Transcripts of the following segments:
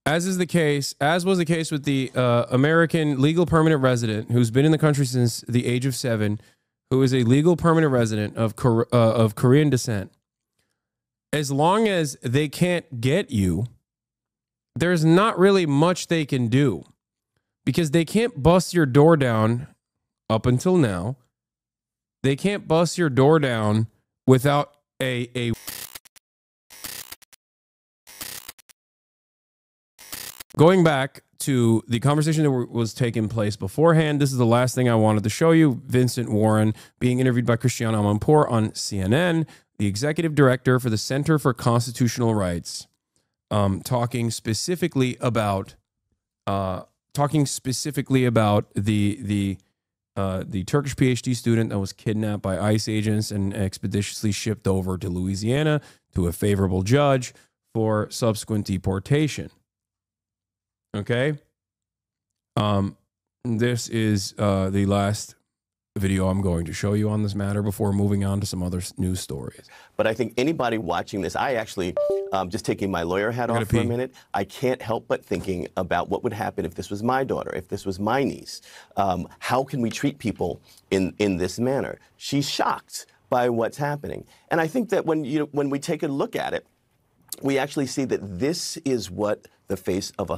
As was the case with the American legal permanent resident who's been in the country since the age of 7, who is a legal permanent resident of Korean descent. As long as they can't get you, there's not really much they can do, because they can't bust your door down up until now. They can't bust your door down without a Going back to the conversation that was taking place beforehand, this is the last thing I wanted to show you. Vincent Warren being interviewed by Christiane Amanpour on CNN, the executive director for the Center for Constitutional Rights, talking specifically about the Turkish PhD student that was kidnapped by ICE agents and expeditiously shipped over to Louisiana to a favorable judge for subsequent deportation. Okay. This is the last video I'm going to show you on this matter before moving on to some other news stories. But I think anybody watching this, I actually, just taking my lawyer hat off for a minute, I can't help but thinking about what would happen if this was my daughter, if this was my niece. How can we treat people in this manner? She's shocked by what's happening. And I think that when we take a look at it, we actually see that this is what the face of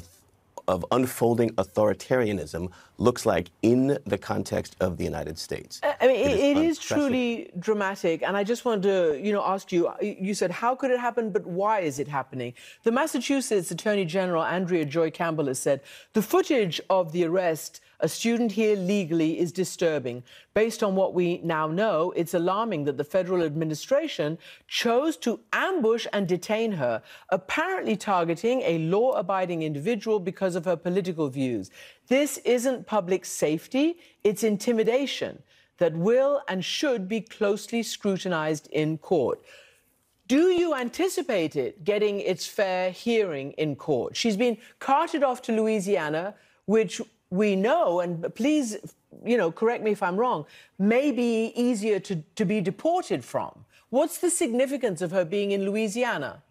unfolding authoritarianism looks like in the context of the United States. I mean, it is truly dramatic. And I just wanted to, ask you, you said, how could it happen, but why is it happening? The Massachusetts Attorney General, Andrea Joy Campbell, has said, the footage of the arrest a student here legally is disturbing. Based on what we now know, it's alarming that the federal administration chose to ambush and detain her, apparently targeting a law-abiding individual because of her political views. This isn't public safety, it's intimidation that will and should be closely scrutinized in court. Do you anticipate it getting its fair hearing in court? She's been carted off to Louisiana, which we know, and please, correct me if I'm wrong, may be easier to be deported from. What's the significance of her being in Louisiana?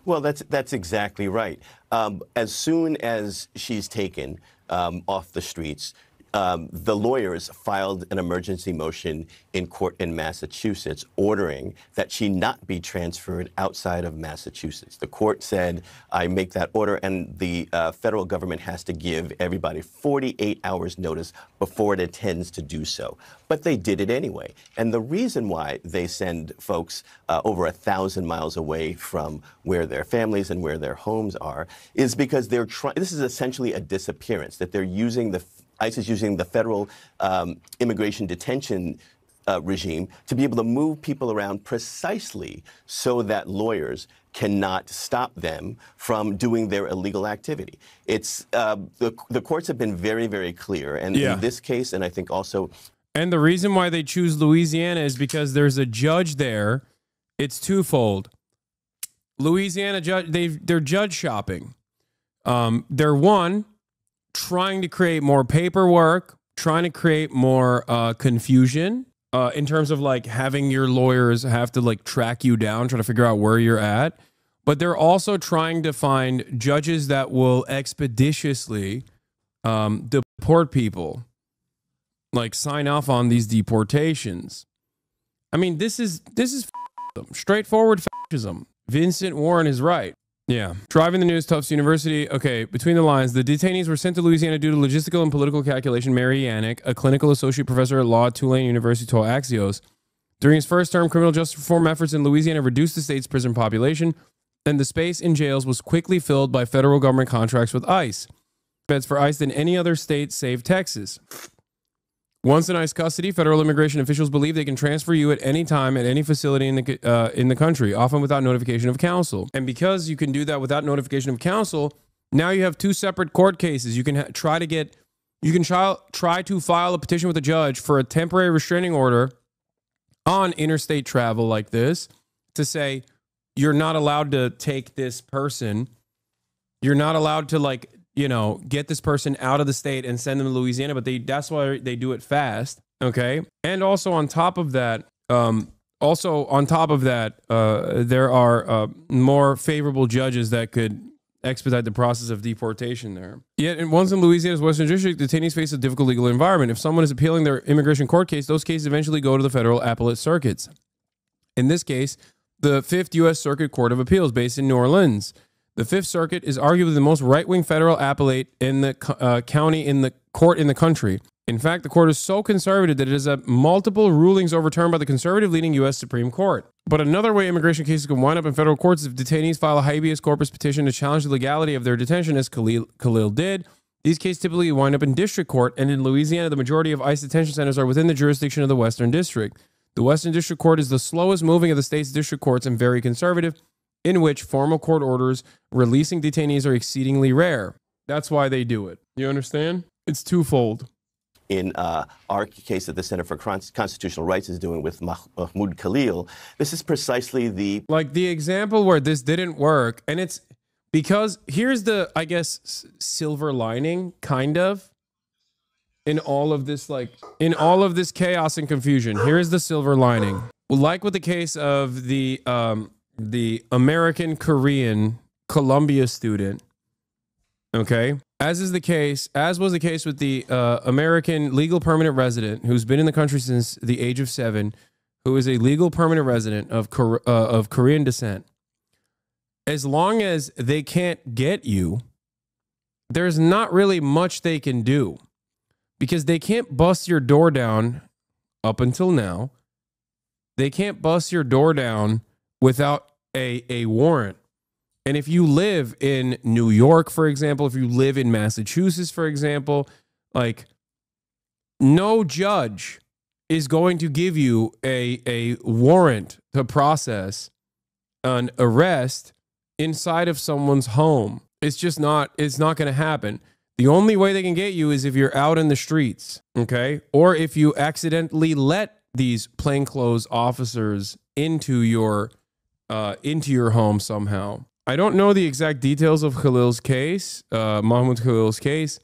Well, that's exactly right. As soon as she's taken off the streets, the lawyers filed an emergency motion in court in Massachusetts ordering that she not be transferred outside of Massachusetts. The court said, I make that order, and the federal government has to give everybody 48 hours notice before it intends to do so. But they did it anyway. And the reason why they send folks over 1,000 miles away from where their families and where their homes are is because they're trying, this is essentially a disappearance, that they're using ICE is using the federal immigration detention regime to be able to move people around precisely so that lawyers cannot stop them from doing their illegal activity. It's the courts have been very, very clear, and in this case, and I think also. And the reason why they choose Louisiana is because there's a judge there. It's twofold. Louisiana judge, they're judge shopping. They're trying to create more paperwork, trying to create more confusion in terms of like having your lawyers have to like track you down, try to figure out where you're at. But they're also trying to find judges that will expeditiously deport people, like sign off on these deportations. I mean, this is straightforward fascism. Vincent Warren is right. Yeah. Driving the news, Tufts University. Okay, between the lines, the detainees were sent to Louisiana due to logistical and political calculation. Mary Yannick, a clinical associate professor at law at Tulane University, told Axios, during his first term, criminal justice reform efforts in Louisiana reduced the state's prison population, and the space in jails was quickly filled by federal government contracts with ICE. Beds for ICE than any other state save Texas. Once in ICE custody, federal immigration officials believe they can transfer you at any time at any facility in the country, often without notification of counsel. And because you can do that without notification of counsel, now you have two separate court cases. You can try to file a petition with a judge for a temporary restraining order on interstate travel like this to say you're not allowed to take this person. You're not allowed to get this person out of the state and send them to Louisiana, but that's why they do it fast. Okay. And also on top of that, there are more favorable judges that could expedite the process of deportation there. Yet, once in Louisiana's Western District, detainees face a difficult legal environment. If someone is appealing their immigration court case, those cases eventually go to the federal appellate circuits. In this case, the 5th U.S. Circuit Court of Appeals, based in New Orleans. The 5th Circuit is arguably the most right-wing federal appellate in the court in the country. In fact, the court is so conservative that it has had multiple rulings overturned by the conservative-leaning U.S. Supreme Court. But another way immigration cases can wind up in federal courts is if detainees file a habeas corpus petition to challenge the legality of their detention, as Khalil did. These cases typically wind up in district court, and in Louisiana, the majority of ICE detention centers are within the jurisdiction of the Western District. The Western District Court is the slowest moving of the state's district courts and very conservative, in which formal court orders releasing detainees are exceedingly rare. That's why they do it. You understand? It's twofold. In our case that the Center for Constitutional Rights is doing with Mahmoud Khalil, this is precisely the... Like the example where this didn't work, and it's because here's the, I guess, silver lining, kind of, in all of this, chaos and confusion. Here's the silver lining. Like with the case of the American-Korean Columbia student, okay? As was the case with the American legal permanent resident who's been in the country since the age of 7, who is a legal permanent resident of Korean descent. As long as they can't get you, there's not really much they can do, because they can't bust your door down up until now. They can't bust your door down without a warrant. And if you live in New York, for example, if you live in Massachusetts, for example, like, no judge is going to give you a warrant to process an arrest inside of someone's home. It's just not, it's not going to happen. The only way they can get you is if you're out in the streets, okay? Or if you accidentally let these plainclothes officers into your home somehow. I don't know the exact details of Khalil's case, Mahmoud Khalil's case.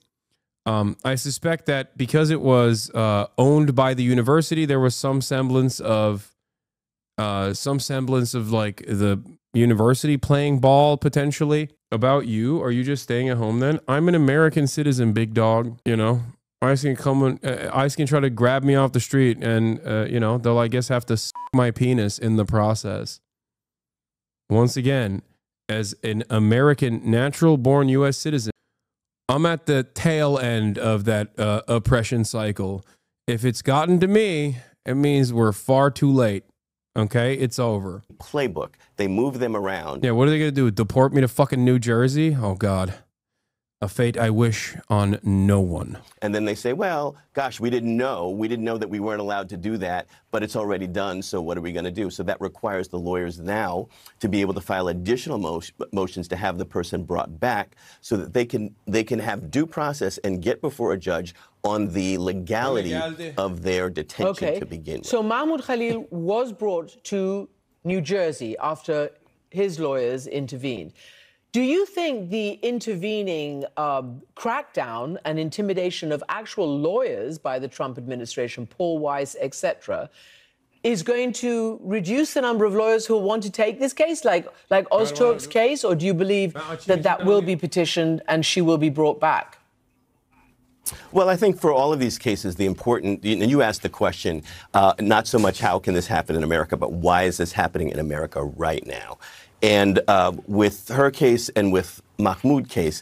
I suspect that because it was owned by the university, there was some semblance of like the university playing ball potentially. About you, are you just staying at home then? I'm an American citizen, big dog. You know, ICE can come and ICE can try to grab me off the street, and you know, they'll, I guess, have to suck my penis in the process. Once again, as an American natural-born U.S. citizen, I'm at the tail end of that oppression cycle. If it's gotten to me, it means we're far too late. Okay, it's over. Playbook. They move them around. Yeah, what are they going to do? Deport me to fucking New Jersey? Oh, God. A fate I wish on no one. And then they say, well, gosh, we didn't know. We didn't know that we weren't allowed to do that, but it's already done, so what are we going to do? So that requires the lawyers now to be able to file additional motions to have the person brought back so that they can have due process and get before a judge on the legality of their detention to begin with. So Mahmoud Khalil was brought to New Jersey after his lawyers intervened. Do you think the intervening crackdown and intimidation of actual lawyers by the Trump administration, Paul Weiss, etc., is going to reduce the number of lawyers who will want to take this case, like Ozturk's case, or do you believe that will be petitioned and she will be brought back? Well, I think for all of these cases, the important, and you asked the question, not so much how can this happen in America, but why is this happening in America right now? And with her case and with Mahmoud case,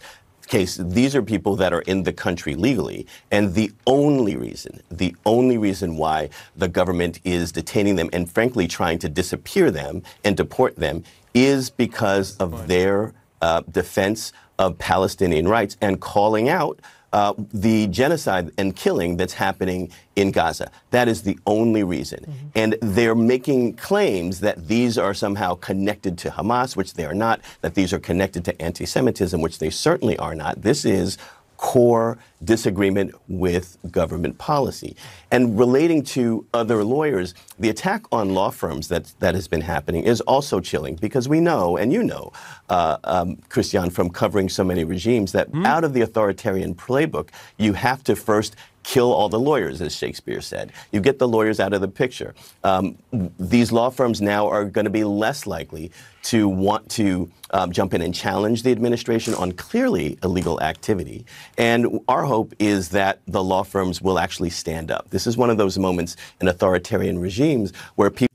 these are people that are in the country legally. And the only reason why the government is detaining them and frankly trying to disappear them and deport them is because of their defense of Palestinian rights and calling out the genocide and killing that's happening in Gaza. That is the only reason. And they're making claims that these are somehow connected to Hamas, which they are not, that these are connected to anti-Semitism, which they certainly are not. This is core disagreement with government policy. And relating to other lawyers, the attack on law firms that has been happening is also chilling, because we know, and you know, Christian, from covering so many regimes, that out of the authoritarian playbook, you have to first kill all the lawyers, as Shakespeare said. You get the lawyers out of the picture. These law firms now are going to be less likely to want to jump in and challenge the administration on clearly illegal activity. And our hope is that the law firms will actually stand up. This is one of those moments in authoritarian regimes where people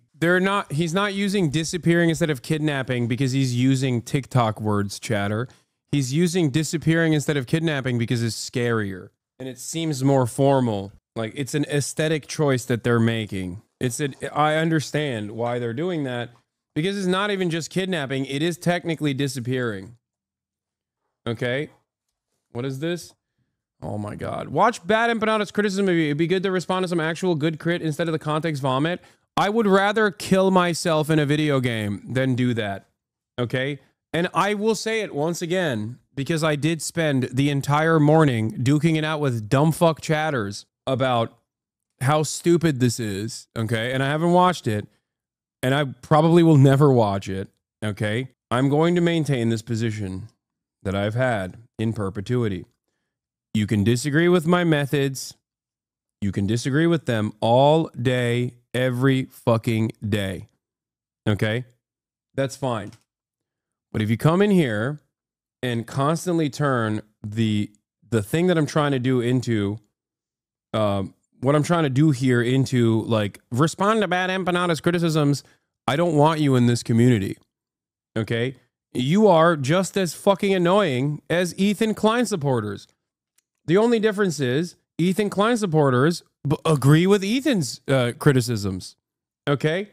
he's not using disappearing instead of kidnapping because he's using TikTok words, chatter. He's using disappearing instead of kidnapping because it's scarier and it seems more formal. Like, it's an aesthetic choice that they're making. I understand why they're doing that, because it's not even just kidnapping. It is technically disappearing. Okay. What is this? Oh my God. Watch Bad Empanada's criticism. It'd be good to respond to some actual good crit instead of the context vomit. I would rather kill myself in a video game than do that. Okay. And I will say it once again, because I did spend the entire morning duking it out with dumbfuck chatters about how stupid this is. Okay. And I haven't watched it, and I probably will never watch it. Okay. I'm going to maintain this position that I've had in perpetuity. You can disagree with my methods. You can disagree with them all day, every fucking day. Okay? That's fine. But if you come in here and constantly turn the thing that I'm trying to do into, what I'm trying to do here into, like, respond to Bad Empanada's criticisms, I don't want you in this community. Okay? You are just as fucking annoying as Ethan Klein supporters. The only difference is Ethan Klein supporters agree with Ethan's criticisms, okay?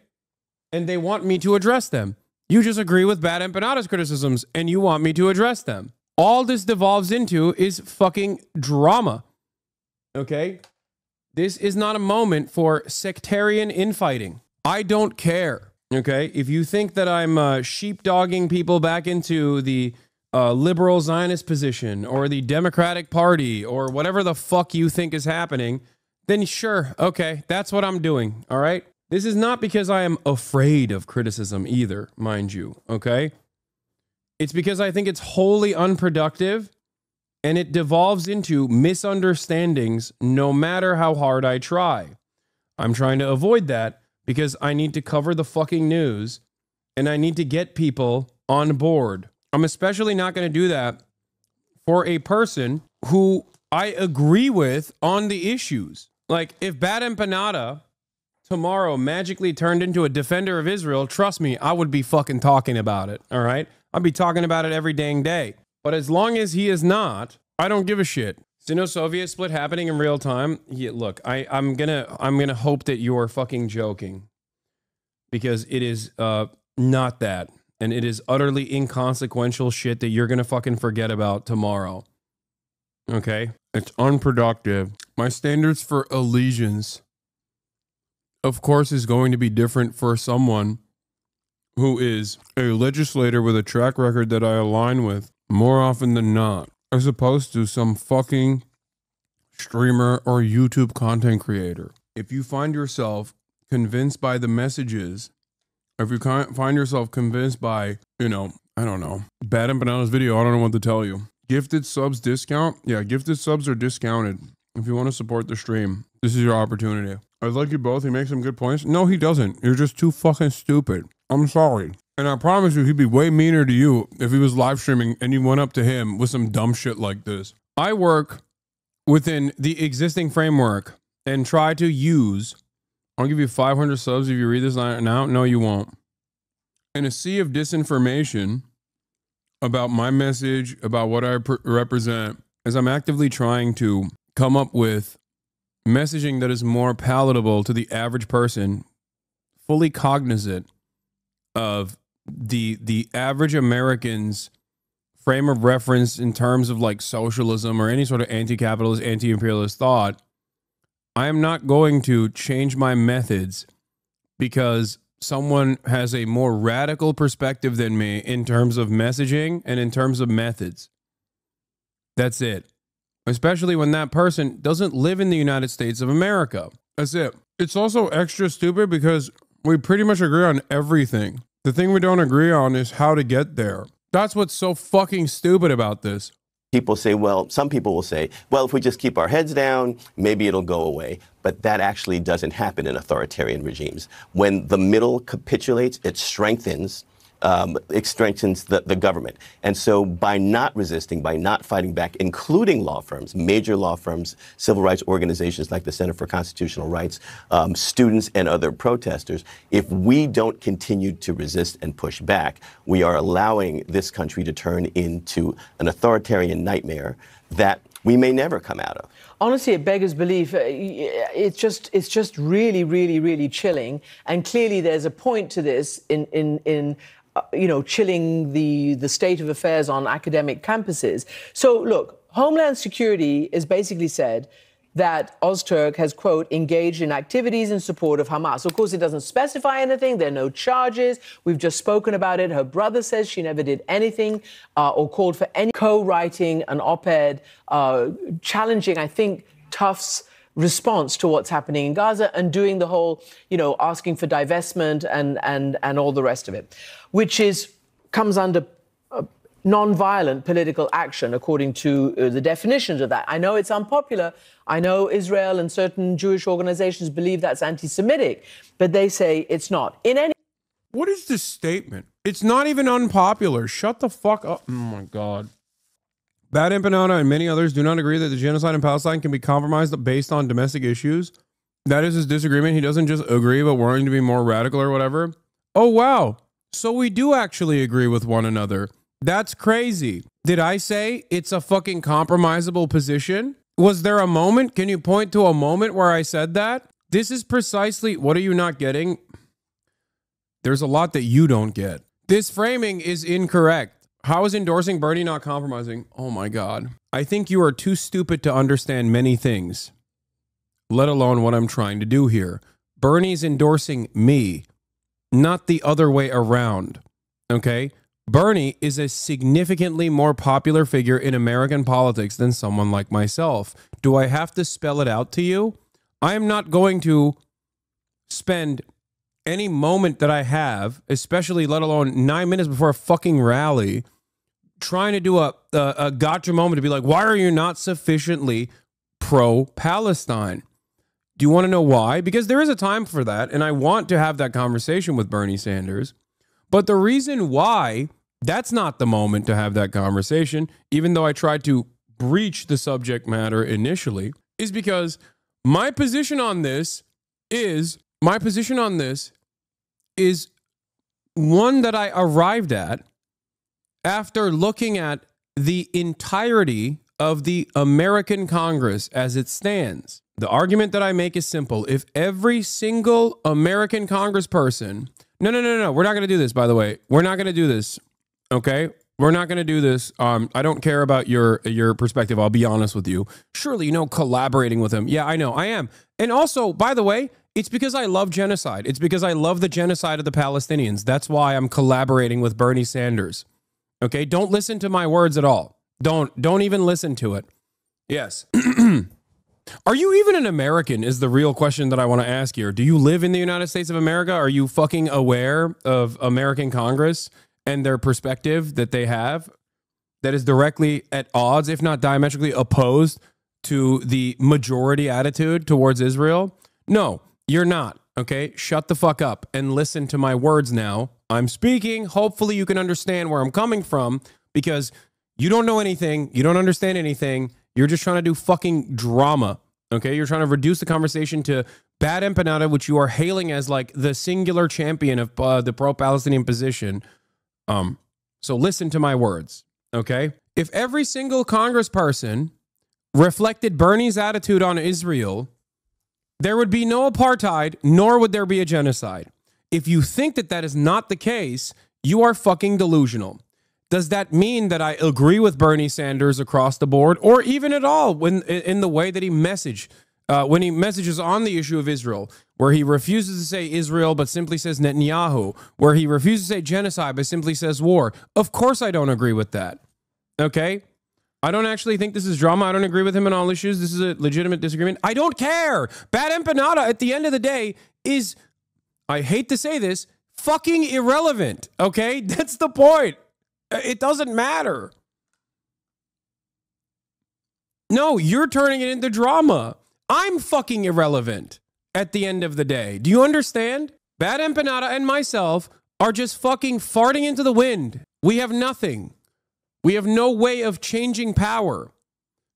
And they want me to address them. You just agree with Bad Empanada's criticisms, and you want me to address them. All this devolves into is fucking drama, okay? This is not a moment for sectarian infighting. I don't care, okay? If you think that I'm sheepdogging people back into the liberal Zionist position or the Democratic Party or whatever the fuck you think is happening, then sure, okay, that's what I'm doing, all right? This is not because I am afraid of criticism either, mind you, okay? It's because I think it's wholly unproductive and it devolves into misunderstandings no matter how hard I try. I'm trying to avoid that because I need to cover the fucking news and I need to get people on board. I'm especially not going to do that for a person who I agree with on the issues. Like, if Bad Empanada tomorrow magically turned into a defender of Israel, trust me, I would be fucking talking about it, all right? I'd be talking about it every dang day. But as long as he is not, I don't give a shit. Sino-Soviet split happening in real time. Yeah, look, I'm gonna hope that you're fucking joking, because it is not that. And it is utterly inconsequential shit that you're going to fucking forget about tomorrow. Okay? It's unproductive. My standards for allegiance, of course, is going to be different for someone who is a legislator with a track record that I align with more often than not, as opposed to some fucking streamer or YouTube content creator. If you find yourself convinced by the messages, if you find yourself convinced by, I don't know, Bad Empanada's video, I don't know what to tell you. Gifted subs discount? Yeah, gifted subs are discounted. If you want to support the stream, this is your opportunity. I like you both. He makes some good points. No, he doesn't. You're just too fucking stupid. I'm sorry. And I promise you, he'd be way meaner to you if he was live streaming and you went up to him with some dumb shit like this. I work within the existing framework and try to use... I'll give you 500 subs if you read this now. No, you won't. In a sea of disinformation about my message, about what I represent, as I'm actively trying to come up with messaging that is more palatable to the average person, fully cognizant of the average American's frame of reference in terms of like socialism or any sort of anti-capitalist, anti-imperialist thought, I am not going to change my methods because someone has a more radical perspective than me in terms of messaging and in terms of methods. That's it. Especially when that person doesn't live in the United States of America. That's it. It's also extra stupid because we pretty much agree on everything. The thing we don't agree on is how to get there. That's what's so fucking stupid about this. People say, well, some people will say, well, if we just keep our heads down, maybe it'll go away. But that actually doesn't happen in authoritarian regimes. When the middle capitulates, it strengthens the government. And so by not resisting, by not fighting back, including law firms, major law firms, civil rights organizations like the Center for Constitutional Rights, students and other protesters, if we don't continue to resist and push back, we are allowing this country to turn into an authoritarian nightmare that we may never come out of. Honestly, it beggars belief. It's just really, really, really chilling. And clearly, there's a point to this in chilling the state of affairs on academic campuses. So, look, Homeland Security has basically said that Ozturk has, quote, engaged in activities in support of Hamas. Of course, it doesn't specify anything. There are no charges. We've just spoken about it. Her brother says she never did anything or called for any co-writing an op-ed challenging, I think, Tufts' response to what's happening in Gaza and doing the whole, asking for divestment and all the rest of it, which comes under non-violent political action, according to the definitions of that. I know it's unpopular. I know Israel and certain Jewish organizations believe that's anti-Semitic, but they say it's not. What is this statement? It's not even unpopular. Shut the fuck up. Oh, my God. Bad Empanada and many others do not agree that the genocide in Palestine can be compromised based on domestic issues. That is his disagreement. He doesn't just agree, but wanting to be more radical or whatever. Oh, wow. So we do actually agree with one another. That's crazy. Did I say it's a fucking compromisable position? Was there a moment? Can you point to a moment where I said that? This is precisely, what are you not getting? There's a lot that you don't get. This framing is incorrect. How is endorsing Bernie not compromising? Oh my God. I think you are too stupid to understand many things, let alone what I'm trying to do here. Bernie's endorsing me, not the other way around. Okay? Bernie is a significantly more popular figure in American politics than someone like myself. Do I have to spell it out to you? I am not going to spend any moment that I have, especially let alone 9 minutes before a fucking rally, trying to do a gotcha moment to be like, why are you not sufficiently pro-Palestine? Do you want to know why? Because there is a time for that, and I want to have that conversation with Bernie Sanders. But the reason why that's not the moment to have that conversation, even though I tried to breach the subject matter initially, is because my position on this is one that I arrived at after looking at the entirety of the American Congress as it stands. The argument that I make is simple. If every single American congressperson... No. We're not going to do this, by the way. We're not going to do this, okay? We're not going to do this. I don't care about your perspective. I'll be honest with you. Surely, collaborating with him. Yeah, I know. I am. And also, by the way, it's because I love genocide. It's because I love the genocide of the Palestinians. That's why I'm collaborating with Bernie Sanders. Okay? Don't listen to my words at all. Don't even listen to it. Yes. Are you even an American is the real question that I want to ask here. Do you live in the United States of America? Are you fucking aware of American Congress and their perspective that they have that is directly at odds, if not diametrically opposed to the majority attitude towards Israel? No, you're not. Okay? Shut the fuck up and listen to my words now. I'm speaking. Hopefully you can understand where I'm coming from because you don't know anything. You don't understand anything. You're just trying to do fucking drama, okay? You're trying to reduce the conversation to Bad Empanada, which you are hailing as like the singular champion of the pro-Palestinian position. So listen to my words, okay? If every single congressperson reflected Bernie's attitude on Israel, there would be no apartheid, nor would there be a genocide. If you think that that is not the case, you are fucking delusional. Does that mean that I agree with Bernie Sanders across the board or even at all when in the way that he when he messages on the issue of Israel, where he refuses to say Israel but simply says Netanyahu, where he refuses to say genocide but simply says war? Of course I don't agree with that. Okay? I don't actually think this is drama. I don't agree with him on all issues. This is a legitimate disagreement. I don't care. Bad Empanada at the end of the day is, I hate to say this, fucking irrelevant. Okay? That's the point. It doesn't matter. No, you're turning it into drama. I'm fucking irrelevant at the end of the day. Do you understand? Bad Empanada and myself are just fucking farting into the wind. We have nothing. We have no way of changing power.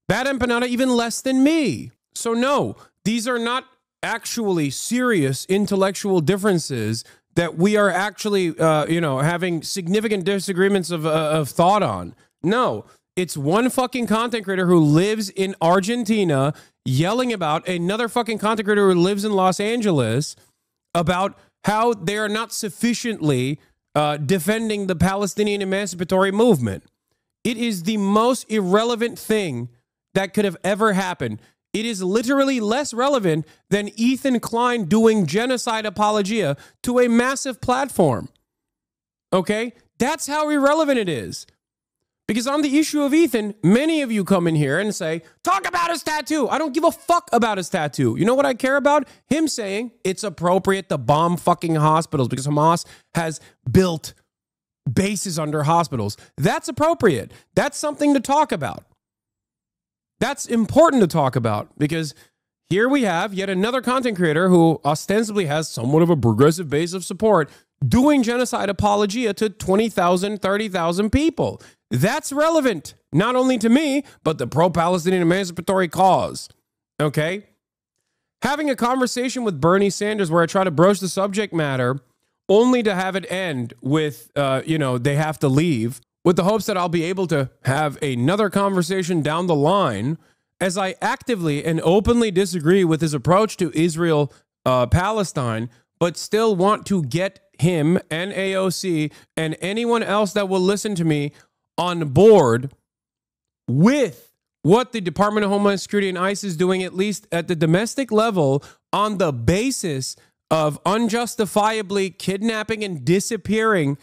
Bad Empanada even less than me. So no, these are not actually serious intellectual differences that we are actually, having significant disagreements of thought on. No, it's one fucking content creator who lives in Argentina yelling about another fucking content creator who lives in Los Angeles about how they are not sufficiently defending the Palestinian emancipatory movement. It is the most irrelevant thing that could have ever happened. It is literally less relevant than Ethan Klein doing genocide apologia to a massive platform. Okay? That's how irrelevant it is. Because on the issue of Ethan, many of you come in here and say, talk about his tattoo. I don't give a fuck about his tattoo. You know what I care about? Him saying it's appropriate to bomb fucking hospitals because Hamas has built bases under hospitals. That's appropriate. That's something to talk about. That's important to talk about because here we have yet another content creator who ostensibly has somewhat of a progressive base of support doing genocide apologia to 20,000, 30,000 people. That's relevant, not only to me, but the pro-Palestinian emancipatory cause. Okay? Having a conversation with Bernie Sanders where I try to broach the subject matter only to have it end with, they have to leave, with the hopes that I'll be able to have another conversation down the line as I actively and openly disagree with his approach to Israel, Palestine, but still want to get him and AOC and anyone else that will listen to me on board with what the Department of Homeland Security and ICE is doing, at least at the domestic level, on the basis of unjustifiably kidnapping and disappearing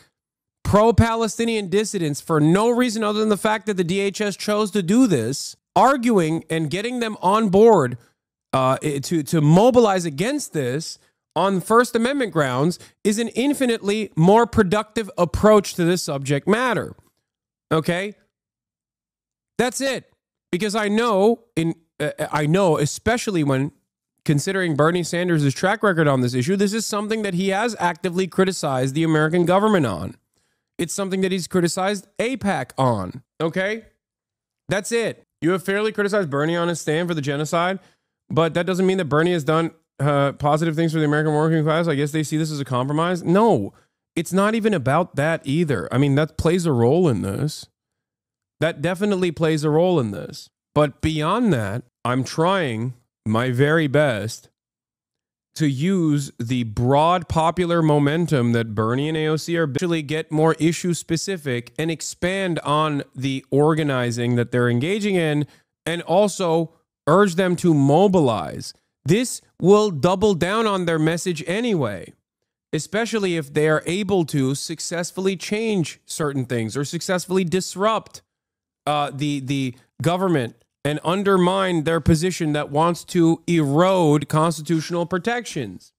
pro-Palestinian dissidents for no reason other than the fact that the DHS chose to do this, arguing and getting them on board to mobilize against this on First Amendment grounds is an infinitely more productive approach to this subject matter. Okay? That's it. Because I know, especially when considering Bernie Sanders' track record on this issue, this is something that he has actively criticized the American government on. It's something that he's criticized AIPAC on. Okay? That's it. You have fairly criticized Bernie on his stand for the genocide, but that doesn't mean that Bernie has done positive things for the American working class. I guess they see this as a compromise. No, it's not even about that either. I mean, that plays a role in this. That definitely plays a role in this. But beyond that, I'm trying my very best to use the broad popular momentum that Bernie and AOC are actually get more issue specific and expand on the organizing that they're engaging in and also urge them to mobilize. This will double down on their message anyway, especially if they are able to successfully change certain things or successfully disrupt the government and undermine their position that wants to erode constitutional protections.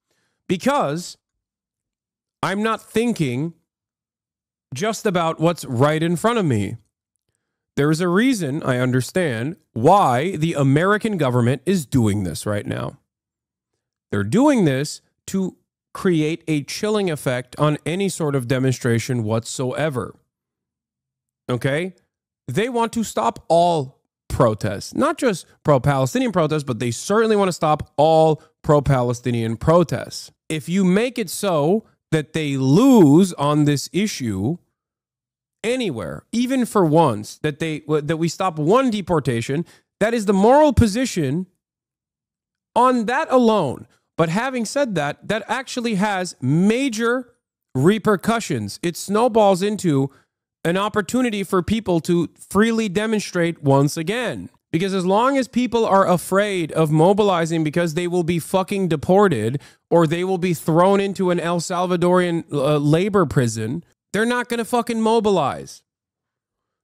Because I'm not thinking just about what's right in front of me. There is a reason, I understand, why the American government is doing this right now. They're doing this to create a chilling effect on any sort of demonstration whatsoever. Okay? They want to stop all protests, not just pro-Palestinian protests, but they certainly want to stop all pro-Palestinian protests. If you make it so that they lose on this issue anywhere, even for once, that we stop one deportation, that is the moral position on that alone. But having said that, that actually has major repercussions. It snowballs into an opportunity for people to freely demonstrate once again. Because as long as people are afraid of mobilizing because they will be fucking deported or they will be thrown into an El Salvadorian labor prison, they're not going to fucking mobilize.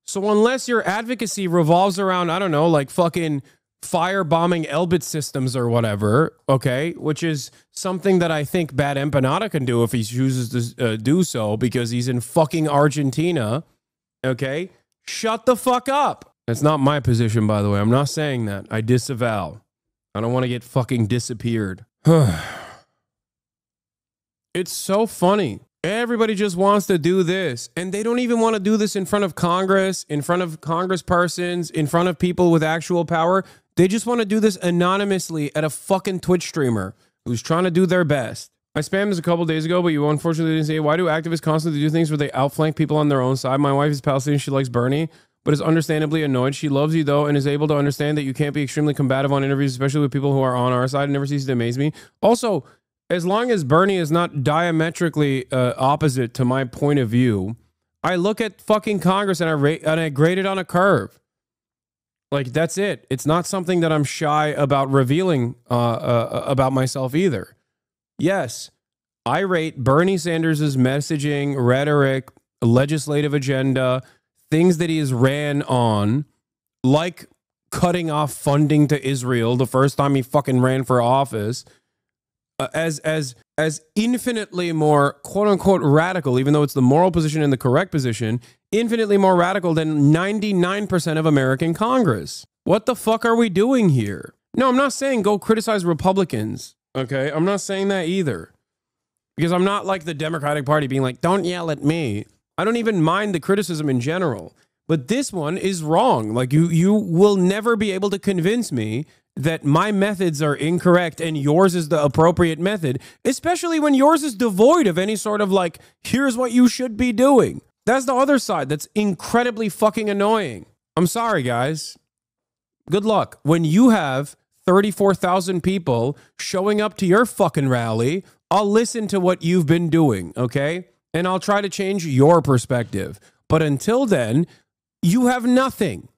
So unless your advocacy revolves around, I don't know, like fucking firebombing Elbit systems or whatever, okay, which is something that I think Bad Empanada can do if he chooses to do so because he's in fucking Argentina, okay, shut the fuck up. That's not my position, by the way. I'm not saying that. I disavow. I don't want to get fucking disappeared. It's so funny. Everybody just wants to do this. And they don't even want to do this in front of Congress, in front of congresspersons, in front of people with actual power. They just want to do this anonymously at a fucking Twitch streamer who's trying to do their best. I spammed this a couple days ago, but you unfortunately didn't say, why do activists constantly do things where they outflank people on their own side? My wife is Palestinian. She likes Bernie, but is understandably annoyed. She loves you, though, and is able to understand that you can't be extremely combative on interviews, especially with people who are on our side. It never ceases to amaze me. Also, as long as Bernie is not diametrically opposite to my point of view, I look at fucking Congress and I grade it on a curve. Like, that's it. It's not something that I'm shy about revealing about myself either. Yes, I rate Bernie Sanders' messaging, rhetoric, legislative agenda, things that he has ran on, like cutting off funding to Israel the first time he fucking ran for office, as infinitely more quote unquote radical, even though it's the moral position and the correct position, infinitely more radical than 99% of American Congress. What the fuck are we doing here? No, I'm not saying go criticize Republicans. Okay, I'm not saying that either. Because I'm not like the Democratic Party being like, don't yell at me. I don't even mind the criticism in general. But this one is wrong. Like, you will never be able to convince me that my methods are incorrect and yours is the appropriate method, especially when yours is devoid of any sort of like, here's what you should be doing. That's the other side that's incredibly fucking annoying. I'm sorry, guys. Good luck. When you have 34,000 people showing up to your fucking rally, I'll listen to what you've been doing, okay? And I'll try to change your perspective. But until then, you have nothing,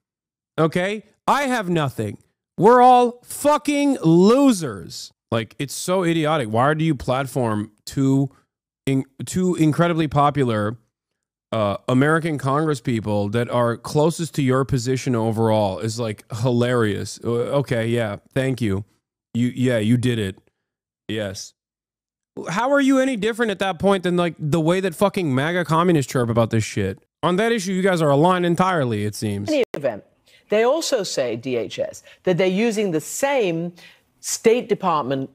okay? I have nothing. We're all fucking losers. Like, it's so idiotic. Why do you platform two incredibly popular American Congress people that are closest to your position overall? Is like hilarious. Okay, yeah, thank you. You did it. Yes. How are you any different at that point than like the way that fucking MAGA communists chirp about this shit? On that issue, you guys are aligned entirely, it seems. In any event, they also say, DHS, that they're using the same State Department,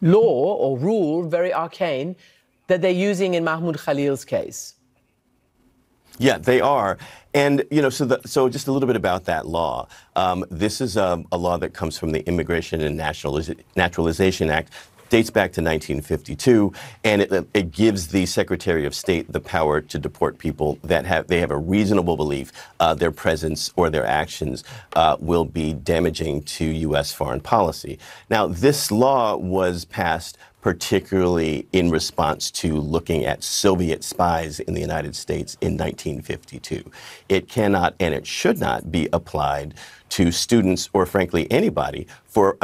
law or rule, very arcane, that they're using in Mahmoud Khalil's case. Yeah, they are. And, so just a little bit about that law. This is a law that comes from the Immigration and Naturalization Act, dates back to 1952, and it gives the Secretary of State the power to deport people that have a reasonable belief their presence or their actions will be damaging to U.S. foreign policy. Now, this law was passed particularly in response to looking at Soviet spies in the United States in 1952. It cannot and it should not be applied to students or, frankly, anybody for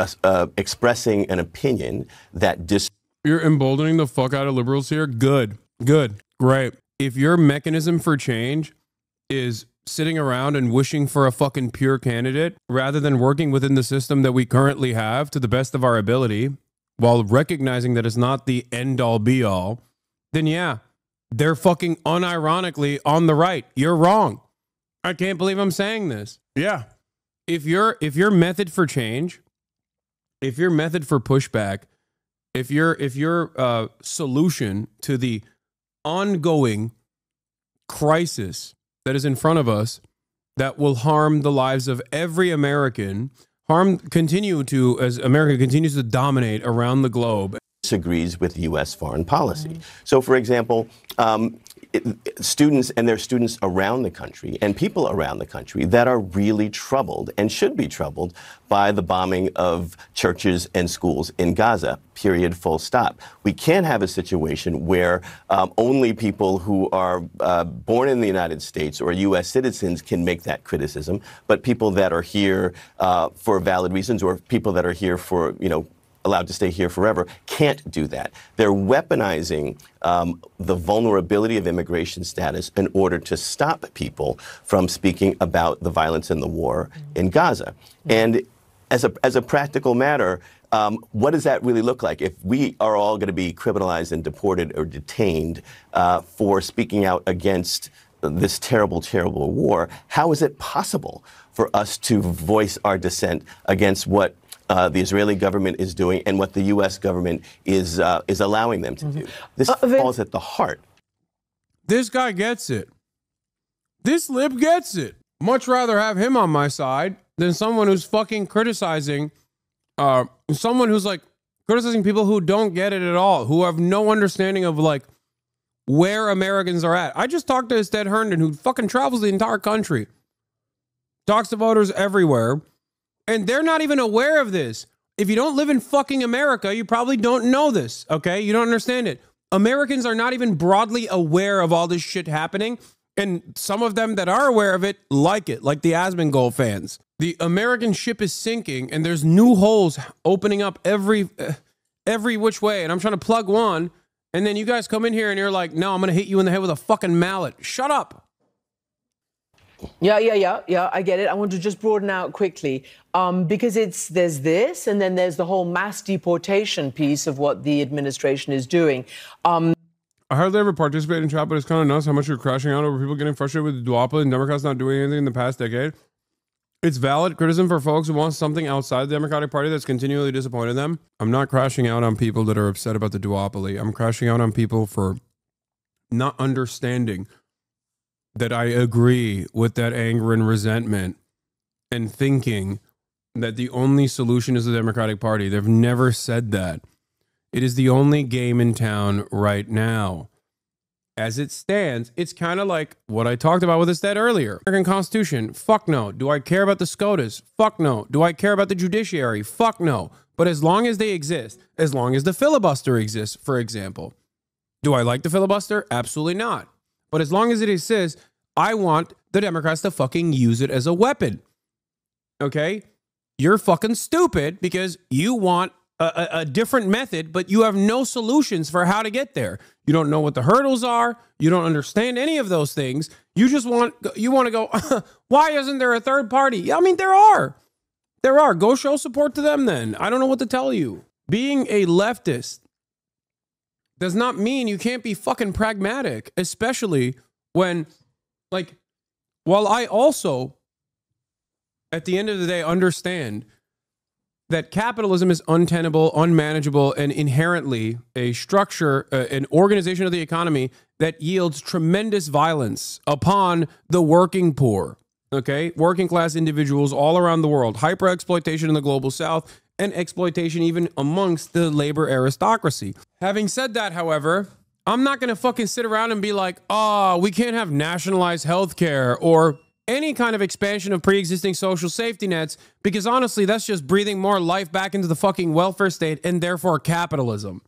expressing an opinion that You're emboldening the fuck out of liberals here? Good. Great. If your mechanism for change is sitting around and wishing for a fucking pure candidate rather than working within the system that we currently have to the best of our ability, while recognizing that it's not the end-all be-all, then yeah, they're fucking unironically on the right. You're wrong. I can't believe I'm saying this. Yeah. If your method for change, if your method for pushback, if your solution to the ongoing crisis that is in front of us that will harm the lives of every American, as America continues to dominate around the globe, disagrees with U.S. foreign policy. So, for example, students around the country and people around the country that are really troubled and should be troubled by the bombing of churches and schools in Gaza, period, full stop. We can't have a situation where only people who are born in the United States or U.S. citizens can make that criticism, but people that are here for valid reasons or people that are here for, allowed to stay here forever, can't do that. They're weaponizing the vulnerability of immigration status in order to stop people from speaking about the violence and the war in Gaza. And as a practical matter, what does that really look like if we are all going to be criminalized and deported or detained for speaking out against this terrible, terrible war, how is it possible for us to voice our dissent against what the Israeli government is doing and what the U.S. government is allowing them to do? This falls at the heart. This guy gets it. This lib gets it. Much rather have him on my side than someone who's fucking criticizing, someone who's like criticizing people who don't get it at all, who have no understanding of like where Americans are at. I just talked to Ested Herndon, who fucking travels the entire country, talks to voters everywhere, and they're not even aware of this. If you don't live in fucking America, you probably don't know this, okay? You don't understand it. Americans are not even broadly aware of all this shit happening, and some of them that are aware of it, like the Asmongold fans. The American ship is sinking, and there's new holes opening up every which way, and I'm trying to plug one, and then you guys come in here and you're like, no, I'm going to hit you in the head with a fucking mallet. Shut up. Yeah, I get it. I want to just broaden out quickly because there's this, and then there's the whole mass deportation piece of what the administration is doing. I hardly ever participate in chat, but it's kind of nuts how much you're crashing out over people getting frustrated with the duopoly and Democrats not doing anything in the past decade. It's valid criticism for folks who want something outside the Democratic Party that's continually disappointed them. I'm not crashing out on people that are upset about the duopoly. I'm crashing out on people for not understanding that I agree with that anger and resentment and thinking that the only solution is the Democratic Party. They've never said that. It is the only game in town right now. As it stands, it's kind of like what I talked about with Ested earlier. American Constitution, fuck no. Do I care about the SCOTUS? Fuck no. Do I care about the judiciary? Fuck no. But as long as they exist, as long as the filibuster exists, for example. Do I like the filibuster? Absolutely not. But as long as it exists, I want the Democrats to fucking use it as a weapon. Okay? You're fucking stupid because you want a different method, but you have no solutions for how to get there. You don't know what the hurdles are. You don't understand any of those things. You just want to go, why isn't there a third party? Yeah, I mean, there are. There are. Go show support to them then. I don't know what to tell you. Being a leftist does not mean you can't be fucking pragmatic, especially when, like, while I also, at the end of the day, understand that capitalism is untenable, unmanageable, and inherently a structure, an organization of the economy that yields tremendous violence upon the working poor, okay? Working class individuals all around the world, hyper exploitation in the global south, and exploitation even amongst the labor aristocracy. Having said that, however, I'm not going to fucking sit around and be like, oh, we can't have nationalized healthcare or any kind of expansion of pre-existing social safety nets, because honestly, that's just breathing more life back into the fucking welfare state and therefore capitalism.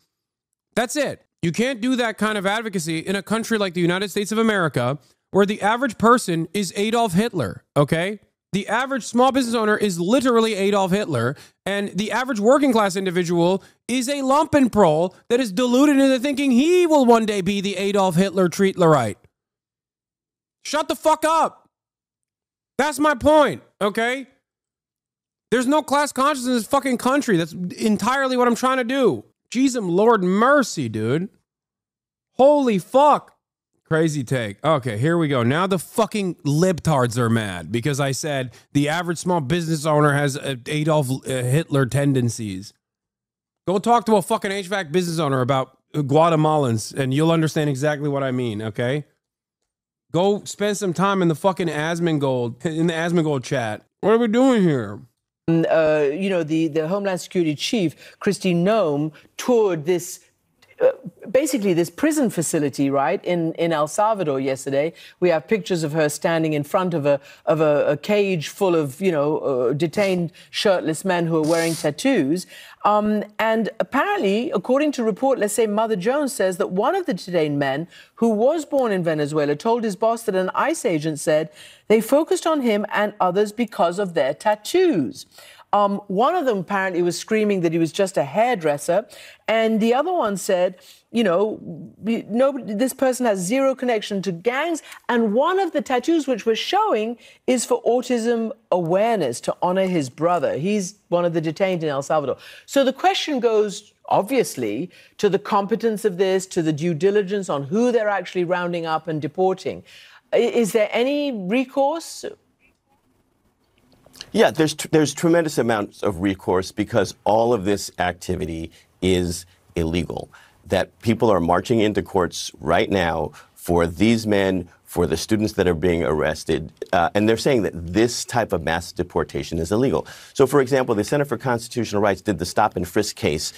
That's it. You can't do that kind of advocacy in a country like the United States of America, where the average person is Adolf Hitler, okay? The average small business owner is literally Adolf Hitler, and the average working class individual is a lumpenprole that is deluded into thinking he will one day be the Adolf Hitler Treatlerite. Shut the fuck up. That's my point, okay? There's no class consciousness in this fucking country. That's entirely what I'm trying to do. Jesus, Lord mercy, dude. Holy fuck. Crazy take. Okay, here we go. Now the fucking libtards are mad because I said the average small business owner has Adolf Hitler tendencies. Go talk to a fucking HVAC business owner about Guatemalans and you'll understand exactly what I mean, okay? Go spend some time in the fucking Asmongold chat. What are we doing here? You know, the Homeland Security Chief, Christine Noem, toured this, basically this prison facility, right, in El Salvador yesterday. We have pictures of her standing in front of a cage full of, you know, detained shirtless men who are wearing tattoos. And apparently, according to report, let's say Mother Jones says that one of the detained men who was born in Venezuela told his boss that an ICE agent said they focused on him and others because of their tattoos. One of them apparently was screaming that he was just a hairdresser, and the other one said, you know, this person has zero connection to gangs, and one of the tattoos which we're showing is for autism awareness, to honor his brother. He's one of the detained in El Salvador. So the question goes, obviously, to the competence of this, to the due diligence on who they're actually rounding up and deporting. Is there any recourse? Yeah, there's tremendous amounts of recourse because all of this activity is illegal. That people are marching into courts right now for these men, for the students that are being arrested, and they're saying that this type of mass deportation is illegal. So, for example, the Center for Constitutional Rights did the stop and frisk case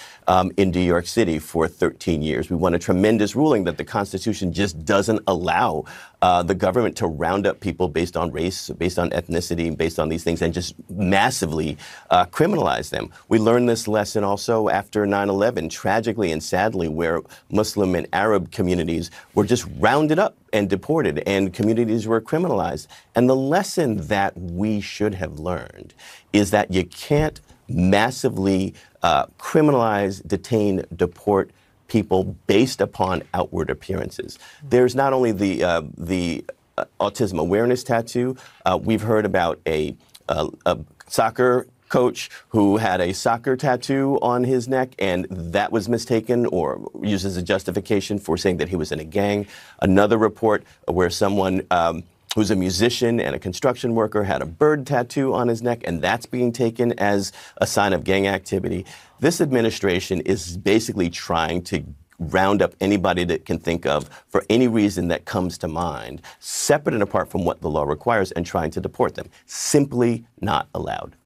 in New York City for 13 years. We won a tremendous ruling that the Constitution just doesn't allow the government to round up people based on race, based on ethnicity, based on these things, and just massively criminalize them. We learned this lesson also after 9/11, tragically and sadly, where Muslim and Arab communities were just rounded up and deported, and communities were criminalized. And the lesson that we should have learned is that you can't massively criminalize, detain, deport people based upon outward appearances. There's not only the autism awareness tattoo. We've heard about a soccer coach who had a soccer tattoo on his neck, and that was mistaken or used as a justification for saying that he was in a gang. Another report where someone who's a musician and a construction worker had a bird tattoo on his neck, and that's being taken as a sign of gang activity. This administration is basically trying to round up anybody that can think of for any reason that comes to mind, separate and apart from what the law requires, and trying to deport them. Simply not allowed.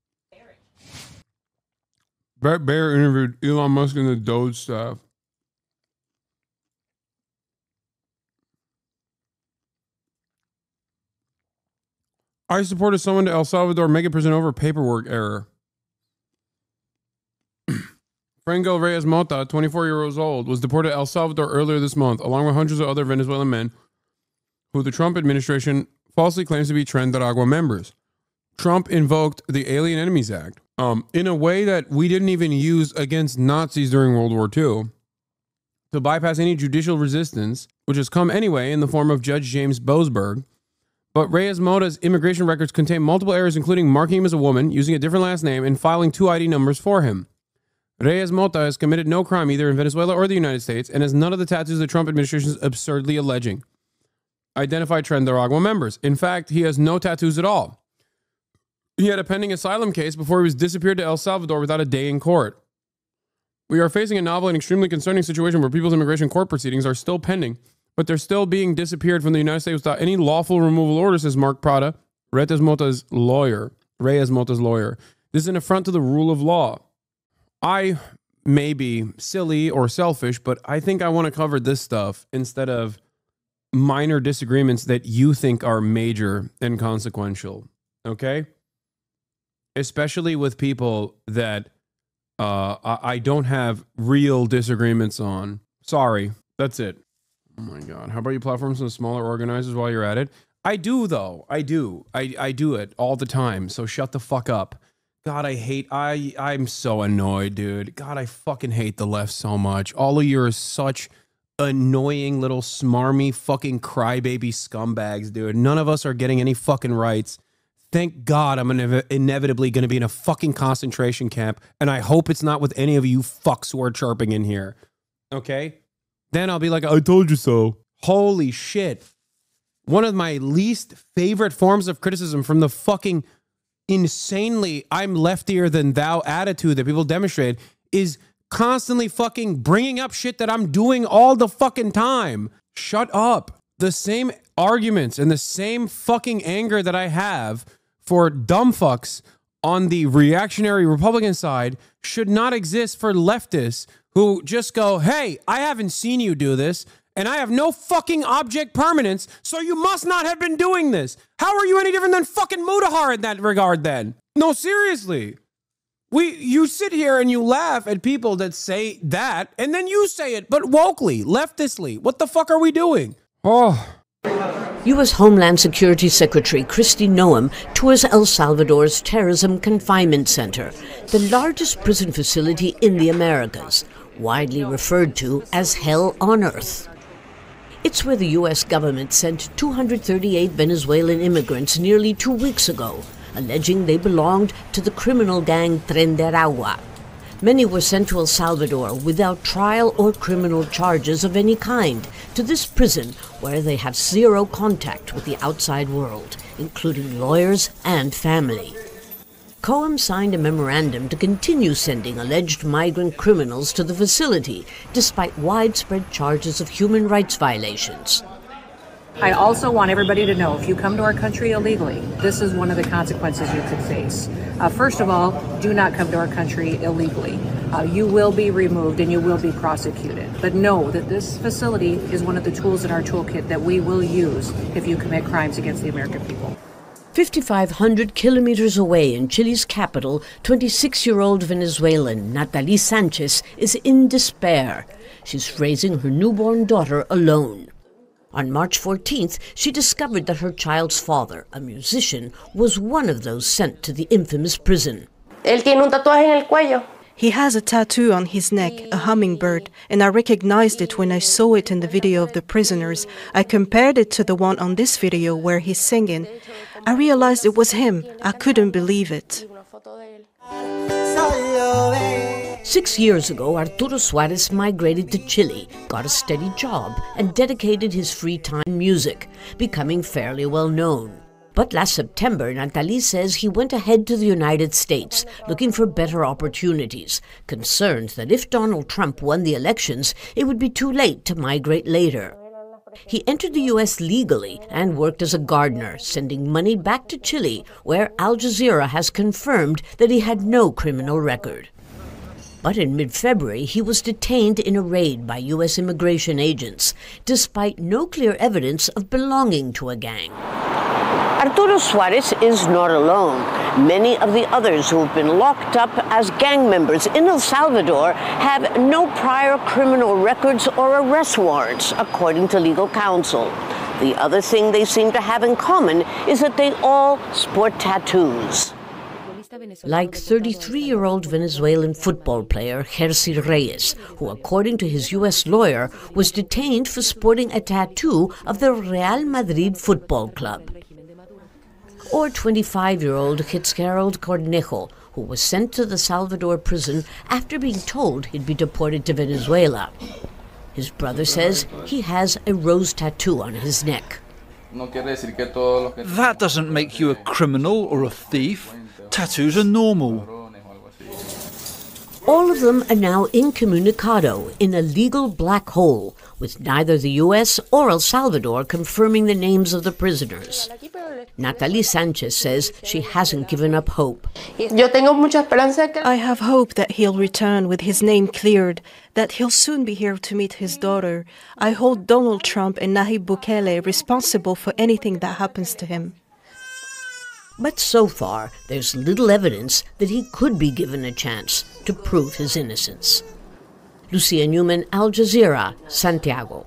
Brett Baer interviewed Elon Musk and the Doge staff. I supported someone to El Salvador mega prison over paperwork error. Franco Reyes Mota, 24 years old, was deported to El Salvador earlier this month, along with hundreds of other Venezuelan men who the Trump administration falsely claims to be Tren de Aragua members. Trump invoked the Alien Enemies Act in a way that we didn't even use against Nazis during World War II to bypass any judicial resistance, which has come anyway in the form of Judge James Boasberg. But Reyes Mota's immigration records contain multiple errors, including marking him as a woman, using a different last name, and filing 2 ID numbers for him. Reyes Mota has committed no crime either in Venezuela or the United States and has none of the tattoos the Trump administration is absurdly alleging identified Tren de Aragua members. In fact, he has no tattoos at all. He had a pending asylum case before he was disappeared to El Salvador without a day in court. We are facing a novel and extremely concerning situation where people's immigration court proceedings are still pending, but they're still being disappeared from the United States without any lawful removal order, says Mark Prada, Reyes Mota's lawyer. This is an affront to the rule of law. I may be silly or selfish, but I think I want to cover this stuff instead of minor disagreements that you think are major and consequential, okay? Especially with people that I don't have real disagreements on. Sorry, that's it. Oh my God. How about you platform some smaller organizers while you're at it? I do, though. I do. I do it all the time, so shut the fuck up. God, I'm so annoyed, dude. God, I fucking hate the left so much. All of you are such annoying little smarmy fucking crybaby scumbags, dude. None of us are getting any fucking rights. Thank God I'm inevitably going to be in a fucking concentration camp, and I hope it's not with any of you fucks who are chirping in here. Okay? Then I'll be like, I told you so. Holy shit. One of my least favorite forms of criticism from the fucking insanely I'm leftier than thou attitude that people demonstrate is constantly fucking bringing up shit that I'm doing all the fucking time. Shut up. The same arguments and the same fucking anger that I have for dumb fucks on the reactionary Republican side should not exist for leftists who just go, hey, I haven't seen you do this, and I have no fucking object permanence, so you must not have been doing this. How are you any different than fucking Mudahar in that regard then? No, seriously. You sit here and you laugh at people that say that, and then you say it, but wokely, leftistly. What the fuck are we doing? Oh. U.S. Homeland Security Secretary Kristi Noem tours El Salvador's Terrorism Confinement Center, the largest prison facility in the Americas, widely referred to as Hell on Earth. It's where the U.S. government sent 238 Venezuelan immigrants nearly 2 weeks ago, alleging they belonged to the criminal gang Tren de Aragua. Many were sent to El Salvador without trial or criminal charges of any kind, to this prison where they have zero contact with the outside world, including lawyers and family. Cohen signed a memorandum to continue sending alleged migrant criminals to the facility, despite widespread charges of human rights violations. I also want everybody to know, if you come to our country illegally, this is one of the consequences you could face. First of all, do not come to our country illegally. You will be removed and you will be prosecuted. But know that this facility is one of the tools in our toolkit that we will use if you commit crimes against the American people. 5,500 kilometers away in Chile's capital, 26-year-old Venezuelan Natalie Sanchez is in despair. She's raising her newborn daughter alone. On March 14th, she discovered that her child's father, a musician, was one of those sent to the infamous prison. Él tiene un tatuaje en el cuello. He has a tattoo on his neck, a hummingbird, and I recognized it when I saw it in the video of the prisoners. I compared it to the one on this video where he's singing. I realized it was him. I couldn't believe it. 6 years ago, Arturo Suarez migrated to Chile, got a steady job, and dedicated his free time to music, becoming fairly well known. But last September, Natalie says he went ahead to the United States, looking for better opportunities, concerned that if Donald Trump won the elections, it would be too late to migrate later. He entered the U.S. legally and worked as a gardener, sending money back to Chile, where Al Jazeera has confirmed that he had no criminal record. But in mid-February, he was detained in a raid by U.S. immigration agents, despite no clear evidence of belonging to a gang. Arturo Suarez is not alone. Many of the others who have been locked up as gang members in El Salvador have no prior criminal records or arrest warrants, according to legal counsel. The other thing they seem to have in common is that they all sport tattoos. Like 33-year-old Venezuelan football player Jersey Reyes, who, according to his U.S. lawyer, was detained for sporting a tattoo of the Real Madrid Football Club. Or 25-year-old Fitzgerald Cornejo, who was sent to the Salvador prison after being told he'd be deported to Venezuela. His brother says he has a rose tattoo on his neck. That doesn't make you a criminal or a thief. Tattoos are normal. All of them are now incommunicado, in a legal black hole, with neither the U.S. or El Salvador confirming the names of the prisoners. Natalie Sanchez says she hasn't given up hope. I have hope that he'll return with his name cleared, that he'll soon be here to meet his daughter. I hold Donald Trump and Nayib Bukele responsible for anything that happens to him. But so far, there's little evidence that he could be given a chance to prove his innocence. Lucia Newman, Al Jazeera, Santiago.